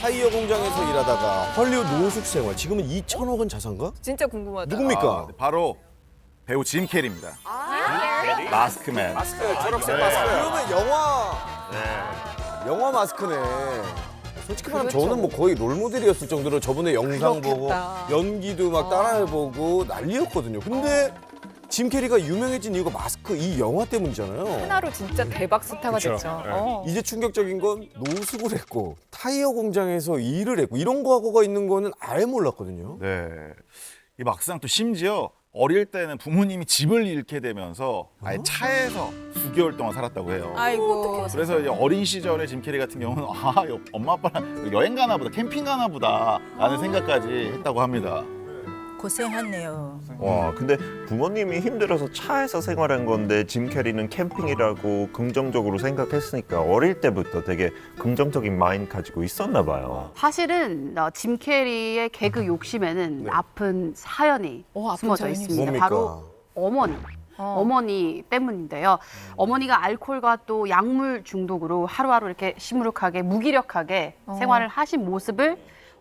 타이어 공장에서 일하다가 헐리우드 노숙 생활. 지금은 2천억 원 자산가? 진짜 궁금하다. 누굽니까? 바로 배우 짐 캐리입니다. 마스크맨. 초록색 마스크. 그러면 영화 마스크네. 솔직히 말하면 저는 뭐 거의 롤모델이었을 정도로 저분의 영상 보고 그렇겠다. 연기도 막 따라해보고 난리였거든요. 근데 짐 캐리가 유명해진 이유가 마스크 이 영화 때문이잖아요. 하나로 진짜 대박 스타가 그쵸. 됐죠. 네. 이제 충격적인 건 노숙을 했고 타이어 공장에서 일을 했고 이런 과거가 있는 거는 아예 몰랐거든요. 네. 이 막상 또 심지어 어릴 때는 부모님이 집을 잃게 되면서 아예 차에서 9개월 동안 살았다고 해요. 아이고. 그래서 이제 어린 시절에 짐 캐리 같은 경우는 엄마 아빠랑 여행 가나 보다, 캠핑 가나 보다 라는 생각까지 했다고 합니다. 고생했네요. 와, 근데 부모님이 힘들어서 차에서 생활한 건데 짐 캐리는 캠핑이라고 긍정적으로 생각했으니까 어릴 때부터 되게 긍정적인 마인드 가지고 있었나 봐요. 사실은 짐 캐리의 개그 욕심에는 아픈 사연이 아픈 숨어져 사연이 있습니다. 뭡니까? 바로 어머니 때문인데요. 어머니가 알코올과 또 약물 중독으로 하루하루 이렇게 시무룩하게 무기력하게 생활을 하신 모습을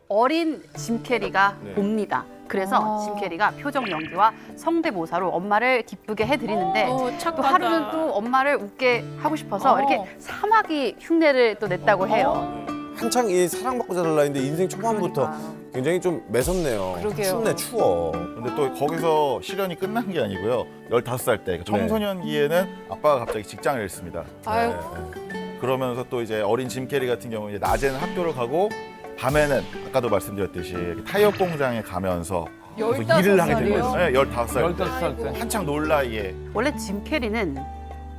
어린 짐 캐리가 봅니다. 그래서 짐 캐리가 표정 연기와 성대모사로 엄마를 기쁘게 해드리는데 또 하루는 또 엄마를 웃게 하고 싶어서 이렇게 사마귀 흉내를 또 냈다고 해요. 한창 이 사랑받고 자랄 나이인데 인생 초반부터 그러니까. 굉장히 좀 매섭네요. 그러게요. 춥네 추워. 근데 또 거기서 시련이 끝난 게 아니고요. 15살 때 청소년기에는 아빠가 갑자기 직장을 잃습니다. 아유. 그러면서 또 이제 어린 짐 캐리 같은 경우 이제 낮에는 학교를 가고 밤에는 아까도 말씀드렸듯이 타이어 공장에 가면서 그래서 15 일을 하게 된 살이에요? 거예요. 네, 15살 때. 15살 때. 한창 놀 나이에. 원래 짐 캐리는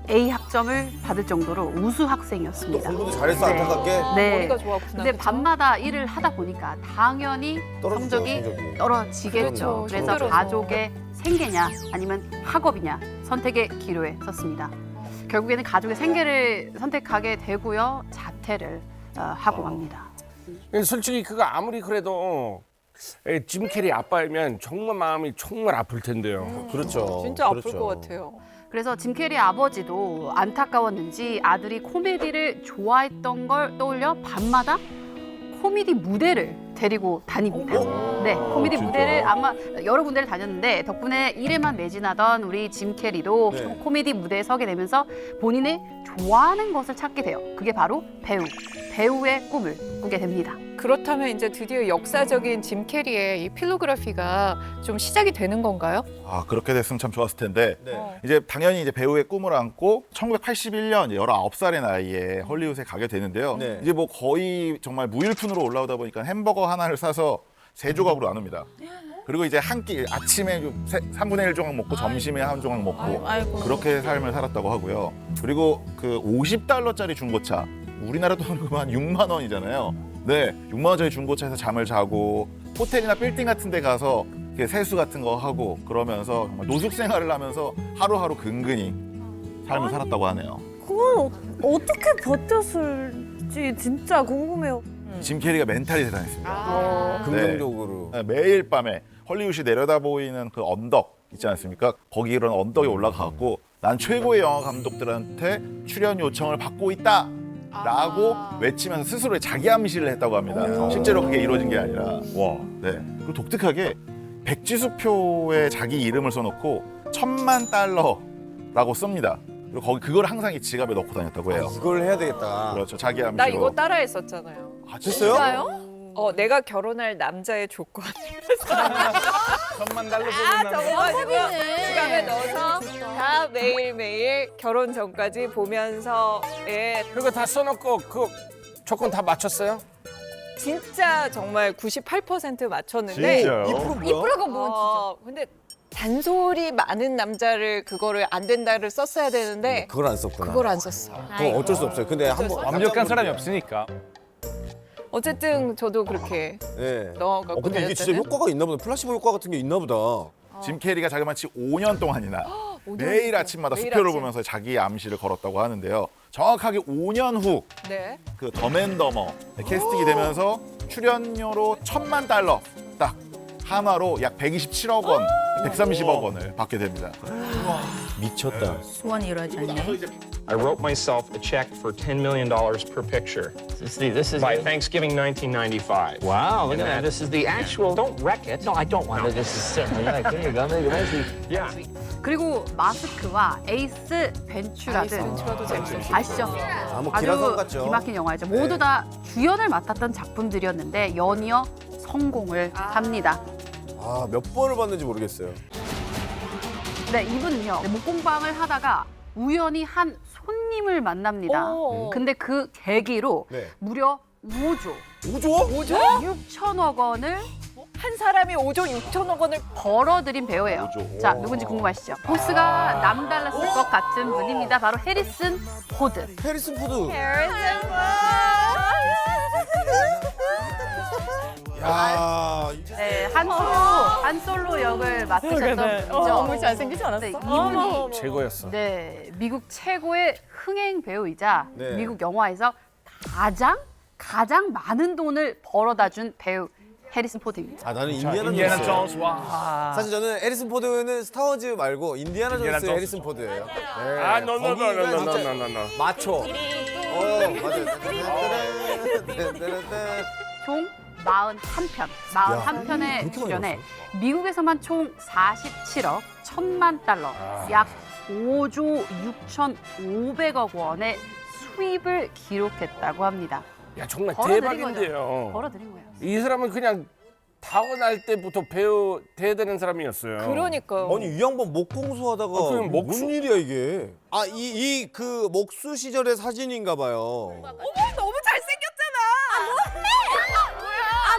A 학점을 받을 정도로 우수 또 학생이었습니다. 공부도 잘했어 네. 안타깝게. 네. 머리가 좋았구나. 근데 그쵸? 밤마다 일을 하다 보니까 당연히 떨어지죠, 성적이 성적이. 떨어지겠죠. 그렇죠. 그래서 힘들어서. 가족의 생계냐 아니면 학업이냐 선택의 기로에 섰습니다. 결국에는 가족의 생계를 선택하게 되고요. 자퇴를 하고 맙니다. 솔직히 그거 아무리 그래도 짐 캐리 아빠이면 정말 마음이 정말 아플 텐데요. 그렇죠. 진짜 아플 그렇죠. 것 같아요. 그래서 짐 캐리 아버지도 안타까웠는지 아들이 코미디를 좋아했던 걸 떠올려 밤마다 코미디 무대를 데리고 다닙니다. 네, 코미디 진짜? 무대를 아마 여러 군데를 다녔는데 덕분에 일에만 매진하던 우리 짐 캐리도 네. 코미디 무대에 서게 되면서 본인의 좋아하는 것을 찾게 돼요. 그게 바로 배우의 꿈을 꾸게 됩니다. 그렇다면 이제 드디어 역사적인 짐 캐리의 이 필로그래피가 좀 시작이 되는 건가요? 그렇게 됐으면 참 좋았을 텐데 네. 이제 당연히 이제 배우의 꿈을 안고 1981년 19살의 나이에 헐리우드에 가게 되는데요. 네. 이제 뭐 거의 정말 무일푼으로 올라오다 보니까 햄버거 하나를 사서 3조각으로 나눕니다. 그리고 이제 한 끼 아침에 3분의 1 조각 먹고 점심에 한 조각 먹고 그렇게 삶을 살았다고 하고요. 그리고 그 $50짜리 중고차 우리나라 돈으로 한 6만 원이잖아요. 네, 6만 원짜리 중고차에서 잠을 자고 호텔이나 빌딩 같은 데 가서 이렇게 세수 같은 거 하고 그러면서 정말 노숙 생활을 하면서 하루하루 근근히 삶을 살았다고 하네요. 그건 어떻게 버텼을지 진짜 궁금해요. 짐 캐리가 멘탈이 대단했습니다. 긍정적으로. 네, 매일 밤에 헐리우드이 내려다 보이는 그 언덕 있지 않습니까? 거기 이런 언덕에 올라가고 난 최고의 영화 감독들한테 출연 요청을 받고 있다. 라고 외치면서 스스로의 자기 암시를 했다고 합니다. 실제로 그게 이루어진 게 아니라. 와, 네. 그리고 독특하게 백지수표에 자기 이름을 써놓고 $10,000,000라고 씁니다. 그리고 거기 그걸 항상 이 지갑에 넣고 다녔다고 해요. 이걸 해야 되겠다. 그렇죠. 자기 암시로. 나 이거 따라했었잖아요. 됐어요? 내가 결혼할 남자의 조건. $10,000 적어가지고 지갑에 넣어서 다 매일매일 결혼 전까지 보면서 그거 다 써놓고 그 조건 다 맞췄어요? 진짜 정말 98% 맞췄는데 진짜요? 이프로가 근데 잔소리 많은 남자를 그거를 안 된다를 썼어야 되는데 그걸 안 썼구나. 그걸 안 썼어. 그건 어쩔 수 없어요. 근데 한번 완벽한 사람이 없으니까. 어쨌든 저도 그렇게 네. 넣어갖고 근데 이게 진짜 다녔다는? 효과가 있나 보다. 플라시보 효과 같은 게 있나 보다. 짐 캐리가 자그마치 5년 동안이나 5년 매일 아침마다 매일 수표를 아침. 보면서 자기 암시를 걸었다고 하는데요. 정확하게 5년 후 네. 그 덤앤더머 캐스팅이 되면서 출연료로 $10,000,000 딱 한화로 약 127억 원 130억 원을 받게 됩니다. 미쳤다. 소원이 이루어졌네. I wrote myself a check for $10 million per picture. See, this is By Thanksgiving 1995. wow. Look at that. This is the actual. Don't wreck it. No, I don't want it. This is certainly like there you go. Maybe that's the. Yeah. 그리고 마스크와 에이스 벤츄라 아이스 등 벤츄라도 재밌었어요. 아시죠? 뭐 기라성 아주 같죠. 기막힌 영화죠. 네. 모두 다 주연을 맡았던 작품들이었는데 연이어 성공을 합니다. 아, 몇 번을 봤는지 모르겠어요. 네, 이분은요. 목공방을 하다가 우연히 한 손님을 만납니다. 오. 근데 그 계기로 네. 무려 5조 5조? 6천억 원을 한 사람이 5조 6천억 원을 벌어들인 배우예요. 자, 누군지 궁금하시죠? 포스가 남달랐을 것 같은 분입니다. 바로 해리슨 포드. 해리슨 포드. 야, 네, 한솔로 역을 맡으셨던 분이죠. 너무 잘생기지 않았어? 네, 이분이 최고였어. 네, 미국 최고의 흥행 배우이자 네. 미국 영화에서 가장 많은 돈을 벌어다 준 배우 해리슨 포드입니다. 아, 나는 인디아나 인디애나 존스. 존스 와. 사실 저는 해리슨 포드는 스타워즈 말고 인디아나 인디애나 존스 존스. 해리슨 포드예요. 네. 아, 거기가 진짜 노노노노노노노. 마초. 맞아요. 총 41편, 41편의 그렇게 출연에 미국에서만 총 47억 1천만 달러, 약 5조 6,500억 원의 수입을 기록했다고 합니다. 야, 정말 벌어들인 대박인데요. 벌어들인 거예요. 이 사람은 그냥 타고날 때부터 배우 돼야 되는 사람이었어요. 그러니까요. 아니, 이 양반 목공수 하다가 그냥 목수- 뭔 일이야 이게? 아, 이 그 목수 시절의 사진인가 봐요. 너무 잘생겼잖아.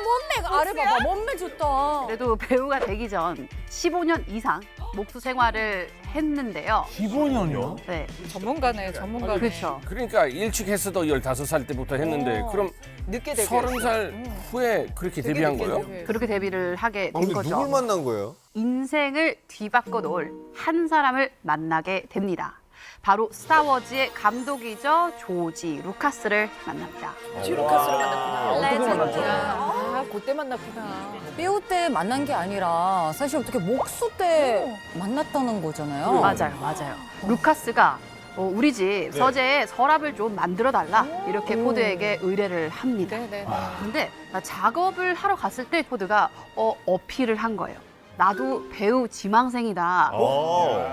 몸매 아래 봐봐. 몸매 좋다. 그래도 배우가 되기 전 15년 이상 목수 생활을 했는데요. 15년이요? 네, 전문가네, 전문가네. 그렇죠. 그러니까 일찍 했어도 15살 때부터 했는데 그럼 늦게 데뷔. 30살 후에 그렇게 데뷔한 거예요? 그렇게 데뷔를 하게 아, 된 근데 거죠. 누굴 만난 거예요? 인생을 뒤바꿔 놓을 한 사람을 만나게 됩니다. 바로 스타워즈의 감독이죠. 조지 루카스를 만납니다. 루카스를 만났구나. 어떻게 만났죠? 아, 그때 만났구나. 배우 때 만난 게 아니라 사실 어떻게 목수 때 만났다는 거잖아요. 맞아요. 루카스가 우리 집 서재에 서랍을 좀 만들어 달라 이렇게 포드에게 의뢰를 합니다. 네네. 근데 작업을 하러 갔을 때 포드가 어필을 한 거예요. 나도 배우 지망생이다.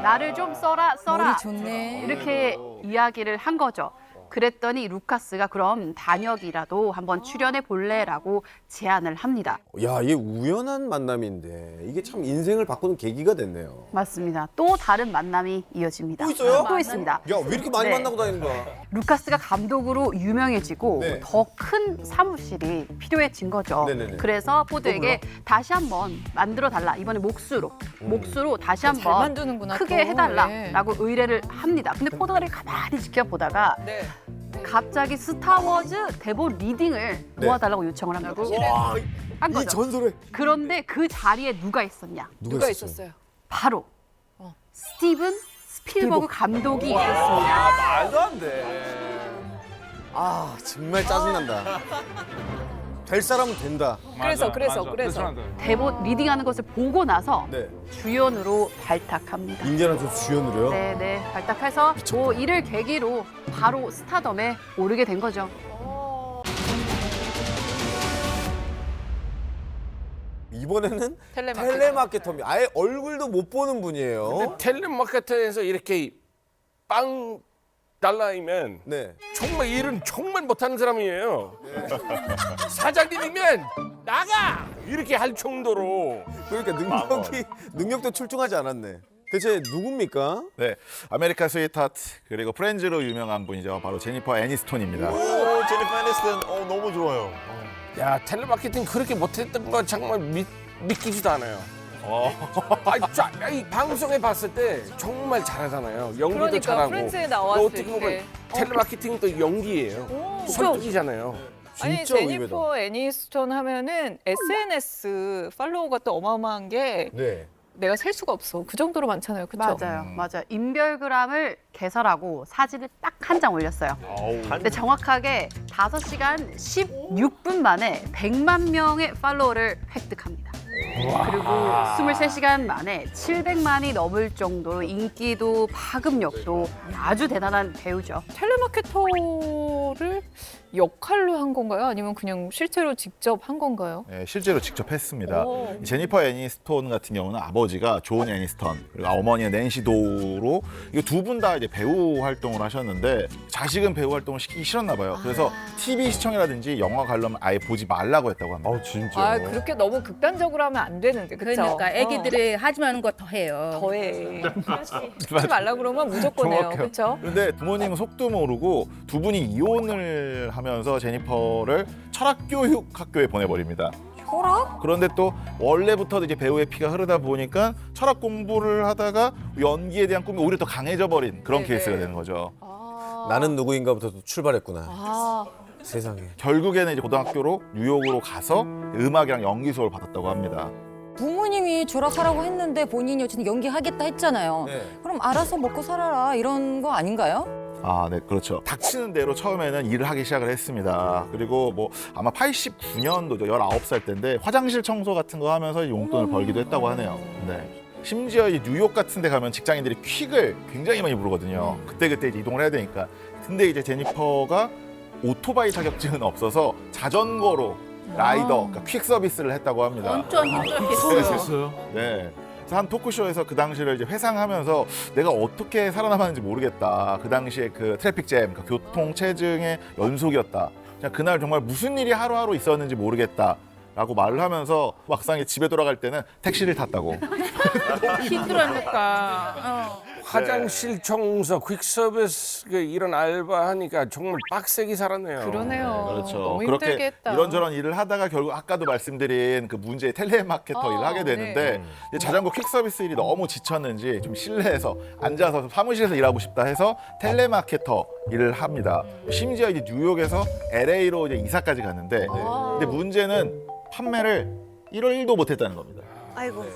나를 좀 써라. 머리 좋네. 이렇게 이야기를 한 거죠. 그랬더니 루카스가 그럼 단역이라도 한번 출연해 볼래라고 제안을 합니다. 야, 이게 우연한 만남인데 이게 참 인생을 바꾸는 계기가 됐네요. 맞습니다. 또 다른 만남이 이어집니다. 또 있어요? 또 있습니다. 야, 왜 이렇게 많이 네. 만나고 다니는 거야? 루카스가 감독으로 유명해지고 네. 더 큰 사무실이 필요해진 거죠. 네네네. 그래서 포드에게 다시 한번 만들어 달라. 이번에 목수로 다시 잘 한번 만드는구나. 크게 또. 해달라라고 의뢰를 합니다. 근데 포드가 가만히 지켜보다가 네. 갑자기 스타워즈 대본 리딩을 네. 도와달라고 요청을 합니다. 와, 한 이 거죠. 전설의 그런데 그 자리에 누가 있었냐? 누가 있었어요? 바로 스티븐 스필버그 감독이 있었습니다. 말도 안 돼. 아, 정말 짜증난다. 될 사람은 된다. 그래서. 대본 리딩하는 것을 보고 나서 네. 주연으로 발탁합니다. 인디아나 존스 주연으로요? 네, 발탁해서 이를 계기로 바로 스타덤에 오르게 된 거죠. 이번에는 텔레마케터. 텔레마케터입니다. 아예 얼굴도 못 보는 분이에요. 텔레마케터에서 이렇게 빵 달라이면 네. 정말 일은 정말 못하는 사람이에요. 사장님이면 나가 이렇게 할 정도로. 그러니까 능력도 출중하지 않았네. 대체 누굽니까? 네, 아메리카 스위트하트 그리고 프렌즈로 유명한 분이죠. 바로 제니퍼 애니스톤입니다. 오, 제니퍼 애니스톤 너무 좋아요. 야, 텔레마케팅 그렇게 못했던 거 정말 믿기지도 않아요. 이 방송에 봤을 때 정말 잘하잖아요. 연기도 그러니까 잘하고. 프렌즈에 또 나왔을 어떻게 보면 때. 텔레마케팅도 연기예요. 설득이잖아요. 아니, 진짜 의외다. 제니퍼 애니스톤 하면은 SNS 팔로워가 또 어마어마한 게 네. 내가 셀 수가 없어. 그 정도로 많잖아요. 그렇죠? 맞아요. 인별그램을 개설하고 사진을 딱 한 장 올렸어요. 근데 정확하게 5시간 16분 만에 100만 명의 팔로워를 획득합니다. 그리고 23시간 만에 700만이 넘을 정도로 인기도 파급력도 아주 대단한 배우죠. 텔레마케터를 역할로 한 건가요? 아니면 그냥 실제로 직접 한 건가요? 네, 실제로 직접 했습니다. 오. 제니퍼 애니스톤 같은 경우는 아버지가 존 애니스턴 그리고 어머니의 낸시 도로 이거 두 분 다 이제 배우 활동을 하셨는데 자식은 배우 활동을 시키기 싫었나 봐요. 그래서 TV 시청이라든지 영화 관람 아예 보지 말라고 했다고 합니다. 진짜. 아, 그렇게 너무 극단적으로 하면 안 되는데, 그렇죠? 그러니까 애기들이 하지 마는 거 더 해요. 더해. 하지 말라 그러면 무조건 해요, 그렇죠? 근데 부모님은 속도 모르고 두 분이 이혼을 하면서 제니퍼를 철학교육 학교에 보내버립니다. 철학? 그런데 또 원래부터 이제 배우의 피가 흐르다 보니까 철학 공부를 하다가 연기에 대한 꿈이 오히려 더 강해져 버린 그런 네네. 케이스가 되는 거죠. 나는 누구인가부터 또 출발했구나. 아, 세상에. 결국에는 이제 고등학교로 뉴욕으로 가서 음악이랑 연기 수업을 받았다고 합니다. 부모님이 졸업하라고 했는데 본인이 어쨌든 연기하겠다 했잖아요. 네. 그럼 알아서 먹고 살아라 이런 거 아닌가요? 아, 네, 그렇죠. 닥치는 대로 처음에는 일을 하기 시작을 했습니다. 그리고 뭐 아마 89년도죠. 19살 때인데 화장실 청소 같은 거 하면서 용돈을 벌기도 했다고 하네요. 네. 심지어 이 뉴욕 같은 데 가면 직장인들이 퀵을 굉장히 많이 부르거든요. 그때그때 이제 이동을 해야 되니까. 근데 이제 제니퍼가 오토바이 자격증은 없어서 자전거로 라이더, 그러니까 퀵 서비스를 했다고 합니다. 완전 힘들었겠어요. 네. 그래서 한 토크쇼에서 그 당시를 이제 회상하면서 내가 어떻게 살아남았는지 모르겠다. 그 당시에 그 트래픽 잼, 그러니까 교통 체증의 연속이었다. 그냥 그날 정말 무슨 일이 하루하루 있었는지 모르겠다. 라고 말을 하면서 막상 집에 돌아갈 때는 택시를 탔다고. 힘들었니까. 화장실 청소, 퀵 서비스 이런 알바 하니까 정말 빡세게 살았네요. 그러네요. 그렇죠. 너무 그렇게 힘들게 했다. 이런저런 일을 하다가 결국 아까도 말씀드린 그 문제의 텔레마케터 일을 하게 되는데 이제 자전거 퀵 서비스 일이 너무 지쳤는지 좀 실내에서 앉아서 사무실에서 일하고 싶다 해서 텔레마케터 일을 합니다. 심지어 이제 뉴욕에서 LA로 이제 이사까지 갔는데 근데 문제는 판매를 1월 1도 못했다는 겁니다.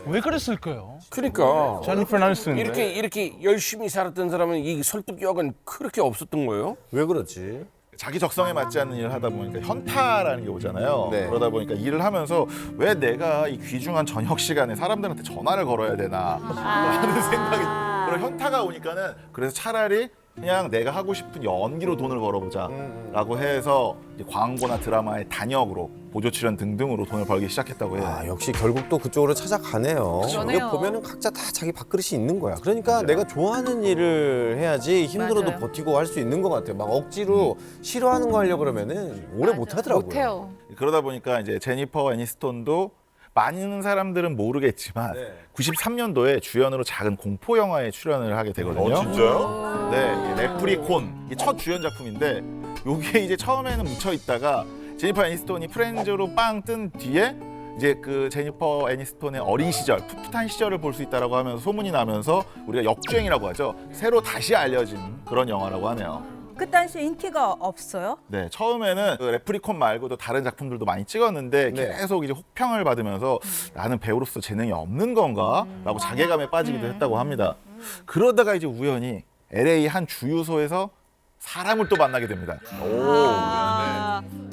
왜 그랬을까요? 그러니까 제니퍼 애니스톤 이렇게 열심히 살았던 사람은 이 설득력은 그렇게 없었던 거예요? 왜 그렇지? 자기 적성에 맞지 않는 일을 하다 보니까 현타라는 게 오잖아요. 네. 그러다 보니까 일을 하면서 왜 내가 이 귀중한 저녁 시간에 사람들한테 전화를 걸어야 되나 하는 생각이 그런 현타가 오니까는 그래서 차라리 그냥 내가 하고 싶은 연기로 돈을 벌어보자 라고 해서 이제 광고나 드라마의 단역으로 보조 출연 등등으로 돈을 벌기 시작했다고 해요. 아, 역시 결국 또 그쪽으로 찾아가네요. 그러네요. 이게 보면은 각자 다 자기 밥그릇이 있는 거야. 그러니까 내가 좋아하는 일을 해야지 힘들어도 맞아요. 버티고 할 수 있는 것 같아요. 막 억지로 싫어하는 거 하려고 그러면은 오래 못 하더라고요. 못해요. 그러다 보니까 이제 제니퍼 애니스톤도 많은 사람들은 모르겠지만 93년도에 주연으로 작은 공포 영화에 출연을 하게 되거든요. 진짜요? 네, 이게 레프리콘 이게 첫 주연 작품인데 요게 이제 처음에는 묻혀 있다가 제니퍼 애니스톤이 프렌즈로 빵 뜬 뒤에 이제 그 제니퍼 애니스톤의 어린 시절, 풋풋한 시절을 볼 수 있다라고 하면서 소문이 나면서 우리가 역주행이라고 하죠. 새로 다시 알려진 그런 영화라고 하네요. 그 당시에 인기가 없어요? 네, 처음에는 그 레프리콘 말고도 다른 작품들도 많이 찍었는데 네. 계속 이제 혹평을 받으면서 나는 배우로서 재능이 없는 건가? 라고 자괴감에 빠지기도 했다고 합니다. 그러다가 이제 우연히 LA 한 주유소에서 사람을 또 만나게 됩니다.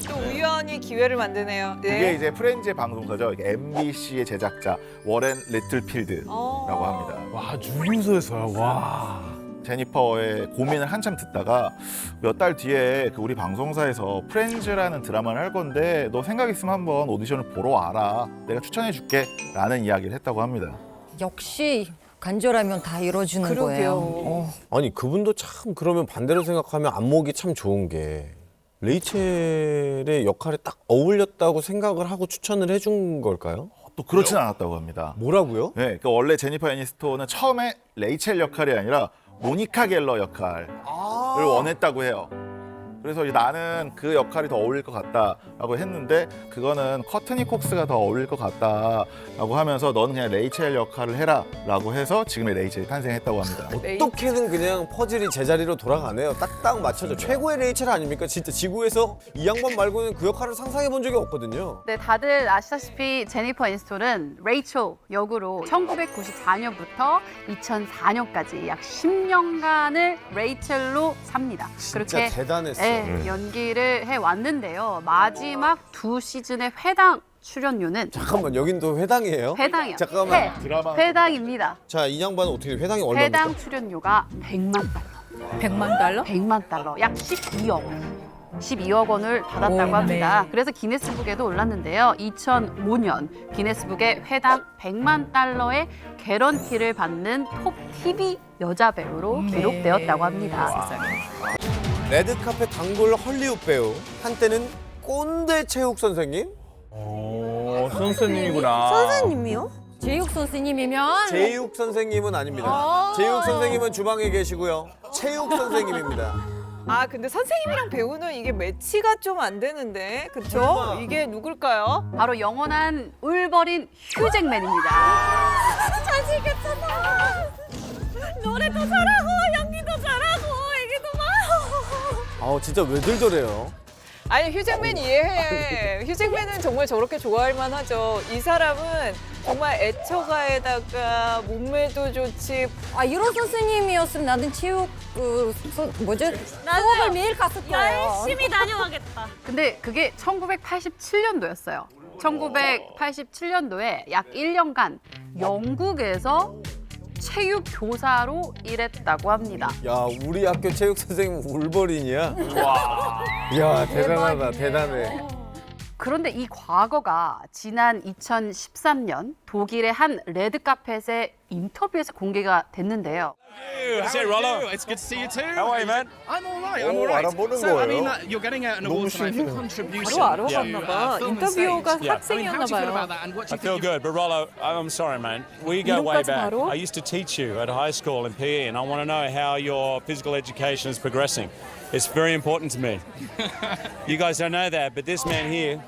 또 우연히 기회를 만드네요. 그게 이제 프렌즈의 방송사죠. MBC의 제작자 워렌 리틀필드라고 합니다. 와, 주유소에서요. 와. 제니퍼의 고민을 한참 듣다가 몇 달 뒤에 그 우리 방송사에서 프렌즈라는 드라마를 할 건데 너 생각 있으면 한번 오디션을 보러 와라. 내가 추천해 줄게. 라는 이야기를 했다고 합니다. 역시 간절하면 다 이루어지는 그러게요. 거예요. 아니 그분도 참 그러면 반대로 생각하면 안목이 참 좋은 게 레이첼의 역할에 딱 어울렸다고 생각을 하고 추천을 해준 걸까요? 또 그렇진 않았다고 합니다. 뭐라고요? 네, 그러니까 원래 제니퍼 애니스톤은 처음에 레이첼 역할이 아니라 모니카 갤러 역할을 원했다고 해요. 그래서 이제 나는 그 역할이 더 어울릴 것 같다라고 했는데 그거는 커트니 콕스가 더 어울릴 것 같다라고 하면서 너는 그냥 레이첼 역할을 해라라고 해서 지금의 레이첼이 탄생했다고 합니다. 어떻게든 그냥 퍼즐이 제자리로 돌아가네요. 딱딱 맞춰져. 최고의 레이첼 아닙니까? 진짜 지구에서 이 양반 말고는 그 역할을 상상해 본 적이 없거든요. 네, 다들 아시다시피 제니퍼 애니스톤은 레이첼 역으로 1994년부터 2004년까지 약 10년간을 레이첼로 삽니다. 진짜 그렇게 대단했어요. 네, 연기를 해왔는데요. 마지막 2시즌의 회당 출연료는 잠깐만 여긴 또 회당이에요? 회당이요. 잠깐만. 드라마 회당입니다. 자, 이 양반은 어떻게 회당이 얼마입니까? 회당 출연료가 100만 달러. 100만 달러? 100만 달러, 약 12억 원. 12억 원을 받았다고 오, 합니다. 네. 그래서 기네스북에도 올랐는데요. 2005년 기네스북에 회당 100만 달러의 개런티를 받는 톱 TV 여자 배우로 기록되었다고 합니다. 레드카펫 단골 헐리우드 배우. 한때는 꼰대 체육 선생님? 오, 선생님이구나. 제육 선생님이면 제육 선생님은 아닙니다. 제육 선생님은 주방에 계시고요. 체육 선생님입니다. 아 근데 선생님이랑 배우는 이게 매치가 좀 안 되는데 그쵸? 이게 누굴까요? 바로 영원한 울버린 휴잭맨입니다. 잘생겼잖아. 노래도 잘하고 연기도 잘하고 얘기도 막. 진짜 왜들 저래요? 아니 휴잭맨 이해해. 휴잭맨은 정말 저렇게 좋아할 만하죠. 이 사람은 정말 애처가에다가 몸매도 좋지. 아 이런 선생님이었으면 나는 체육 수업을 매일 갔을 거예요. 열심히 다녀가겠다. 근데 그게 1987년도였어요. 1987년도에 약 1년간 영국에서 체육 교사로 일했다고 합니다. 야, 우리 학교 체육 선생님 울버린이야? 와. 야, 대단하다. 대단해. 그런데 이 과거가 지난 2013년 독일의 한 레드카펫의 인터뷰에서 공개가 됐는데요. Is it Rollo? It's good to see you too. How are you, man? I'm all right. I'm 오, all right. 알아보는 So, I mean, 거예요? you're getting out an 너무 award tonight for 신기해요. contribution 바로 to 알아봤나 봐. film and 인터뷰가 stage. Yeah. 학생이었나 I mean, how do you feel 봐요. about that? And what do I you feel think? good, but Rollo, I'm sorry, man. We go way 이름까지 back. 바로? I used to teach you at high school in PE, and I want to know how your physical education is progressing. It's very important to me. You guys don't know that, but this man here.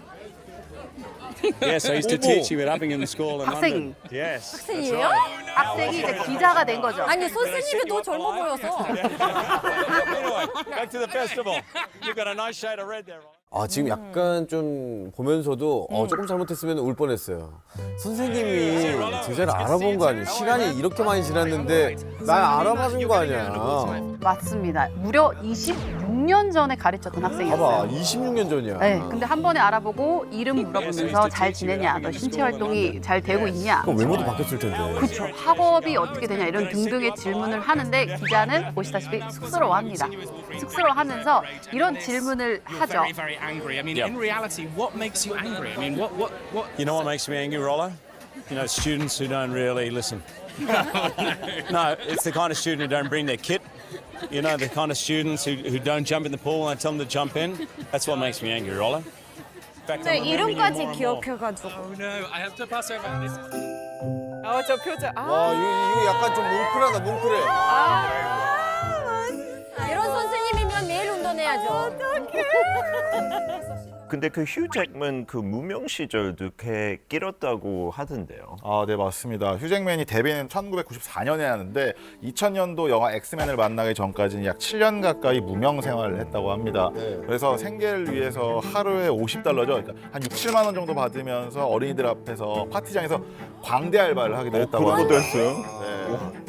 Yes, I used to teach you at Uppingham School in 학생. London. Yes. that's 학생이에요? right. 학생이 이제 기자가 된 거죠. 아니 선생님이 더 젊어 보여서. Anyway, back to the festival. You've got a nice shade of red there. 지금 약간 좀 보면서도 조금 잘못했으면 울 뻔했어요. 선생님이 제자를 알아본 거 아니에요? 시간이 이렇게 많이 지났는데 날 알아봐준 거 아니야? 맞습니다. 무려 26년 전에 가르쳤던 봐봐, 학생이었어요. 26년 전이야. 네, 근데 한 번에 알아보고 이름 물어보면서 잘 지내냐, 너 신체 활동이 잘 되고 있냐, 그럼 외모도 바뀌었을 텐데. 그렇죠. 학업이 어떻게 되냐 이런 등등의 질문을 하는데 기자는 보시다시피 쑥스러워합니다. 쑥스러워하면서 이런 질문을 하죠. Very, very angry. I mean, in reality, what makes you angry? I mean, what? You know what makes me angry, Rollo? You know, students who don't really listen. No, it's the kind of student who don't bring their kit. You know, the kind of students who don't jump in the pool when I tell them to jump in. That's what makes me angry, Rollo. In fact, I'm remembering you more and more. 기억해가지고. Oh no, I have to pass over this. 저 표정. 와, 이거 약간 좀 뭉클하다, 뭉클해. 이런 선생님이면 매일 운동해야죠. 근데 그 휴 잭맨 그 무명 시절도 꽤 길었다고 하던데요. 네, 맞습니다. 휴잭맨이 데뷔는 1994년에 하는데 2000년도 영화 엑스맨을 만나기 전까지는 약 7년 가까이 무명 생활을 했다고 합니다. 그래서 생계를 위해서 하루에 $50죠. 그러니까 한 6, 7만 원 정도 받으면서 어린이들 앞에서 파티장에서 광대 알바를 하기도 했다고 그런 합니다. 것도 했어요?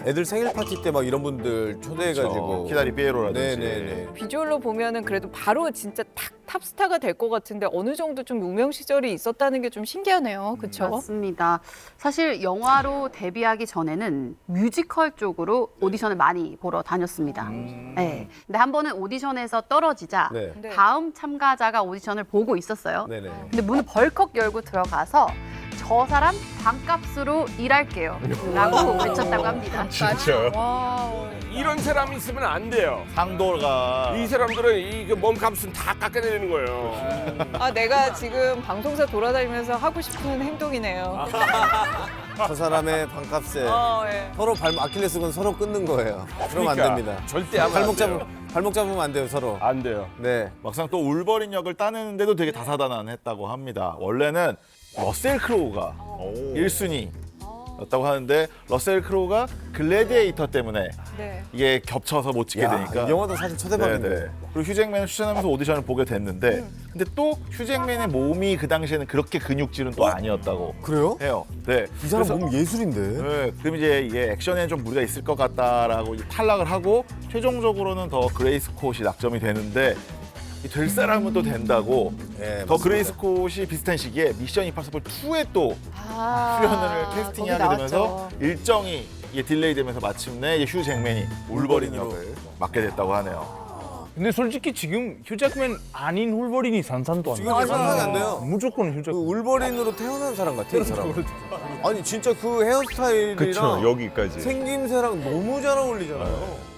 애들 생일 파티 때 막 이런 분들 초대해가지고. 키다리 삐에로라든지. 네네네. 비주얼로 보면은 그래도 바로 진짜 탑스타가 될 것 같은데 어느 정도 좀 무명 시절이 있었다는 게 좀 신기하네요. 그렇죠? 맞습니다. 사실 영화로 데뷔하기 전에는 뮤지컬 쪽으로 오디션을 많이 보러 다녔습니다. 네. 근데 한 번은 오디션에서 떨어지자 네. 다음 참가자가 오디션을 보고 있었어요. 네네. 근데 문을 벌컥 열고 들어가서 저 사람 반값으로 일할게요 라고 외쳤다고 합니다. 진짜요? 이런 사람이 있으면 안 돼요. 상도가 이 사람들은 이 몸값은 다 깎아내리는 거예요. 내가 지금 방송사 돌아다니면서 하고 싶은 행동이네요. 저 사람의 반값에 예. 서로 아킬레스건 서로 끊는 거예요. 그러면 안 그러니까 됩니다. 절대 하면 안 돼요. 발목 잡으면 안 돼요, 서로. 안 돼요. 네. 막상 또 울버린 역을 따내는데도 되게 다사다난했다고 합니다. 원래는 러셀 크로우가 1순위였다고 하는데 러셀 크로우가 글래디에이터 때문에 네. 이게 겹쳐서 못 찍게 되니까 이 영화도 사실 초대박인데. 네네. 그리고 휴잭맨을 추천하면서 오디션을 보게 됐는데 근데 또 휴잭맨의 몸이 그 당시에는 그렇게 근육질은 또 아니었다고 그래요? 해요. 네. 이 사람 그래서 몸 예술인데. 네, 그럼 이제 이게 액션에는 좀 무리가 있을 것 같다라고 이제 탈락을 하고 최종적으로는 더 그레이스 콧이 낙점이 되는데 될 사람은 또 된다고 예, 더 그레이 스콧이 비슷한 시기에 미션 임파서블 2에 또 출연을 캐스팅하게 되면서 일정이 딜레이 되면서 마침내 휴 잭맨이 울버린 역을 맡게 됐다고 하네요. 근데 솔직히 지금 휴 잭맨 아닌 울버린이 산산도 안 지금 나요. 상상이 안 돼요. 무조건 휴 그 잭맨. 울버린으로 태어난 사람 같아, 이 사람. 아니 진짜 그 헤어스타일이랑 그쵸, 여기까지. 생김새랑 너무 잘 어울리잖아요.